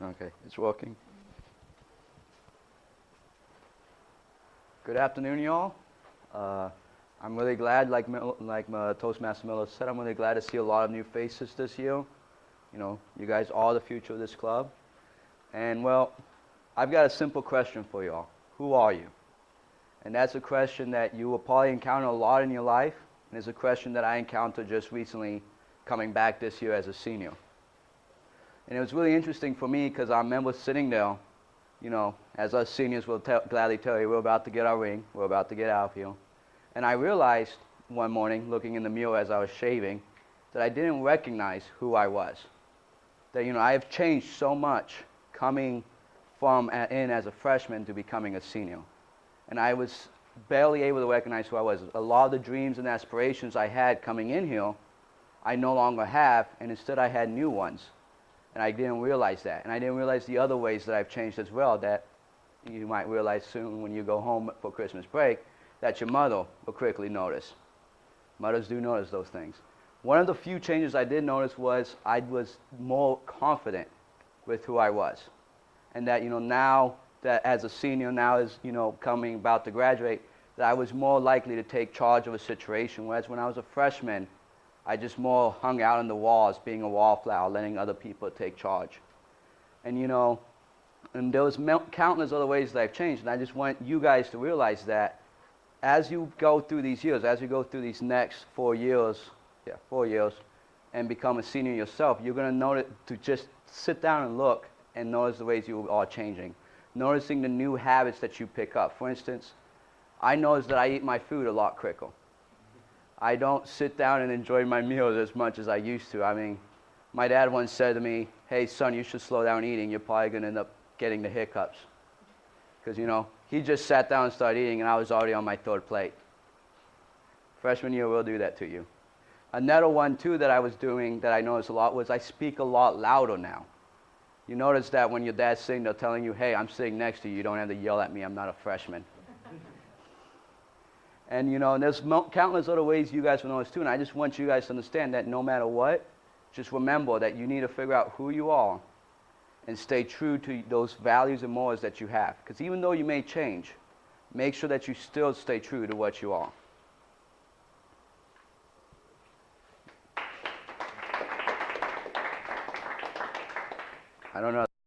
Okay, it's working. Good afternoon, y'all. Uh, I'm really glad, like Toastmaster Miller said, I'm really glad to see a lot of new faces this year. You know, you guys are the future of this club. And well, I've got a simple question for y'all. Who are you? And that's a question that you will probably encounter a lot in your life. And it's a question that I encountered just recently coming back this year as a senior. And it was really interesting for me because I remember sitting there, you know, as us seniors will gladly tell you, we're about to get our ring, we're about to get out here. And I realized one morning, looking in the mirror as I was shaving, that I didn't recognize who I was. That, you know, I have changed so much coming from in as a freshman to becoming a senior. And I was barely able to recognize who I was. A lot of the dreams and aspirations I had coming in here, I no longer have, and instead I had new ones. And I didn't realize that. And I didn't realize the other ways that I've changed as well that you might realize soon when you go home for Christmas break that your mother will quickly notice. Mothers do notice those things. One of the few changes I did notice was I was more confident with who I was. And that, you know, now that as a senior, now as, you know, about to graduate, that I was more likely to take charge of a situation, whereas when I was a freshman, I just more hung out on the walls, being a wallflower, letting other people take charge. And, you know, and there was countless other ways that I've changed, and I just want you guys to realize that as you go through these years, as you go through these next 4 years, and become a senior yourself, you're going to notice to just sit down and look and notice the ways you are changing. Noticing the new habits that you pick up. For instance, I notice that I eat my food a lot quicker. I don't sit down and enjoy my meals as much as I used to. I mean, my dad once said to me, hey son, you should slow down eating. You're probably going to end up getting the hiccups. Because, you know, he just sat down and started eating and I was already on my third plate. Freshman year will do that to you. Another one too that I was doing that I noticed a lot was I speak a lot louder now. You notice that when your dad's sitting there telling you, hey, I'm sitting next to you, you don't have to yell at me, I'm not a freshman. And, you know, and there's countless other ways you guys will notice too, and I just want you guys to understand that no matter what, just remember that you need to figure out who you are and stay true to those values and morals that you have. Because even though you may change, make sure that you still stay true to what you are. I don't know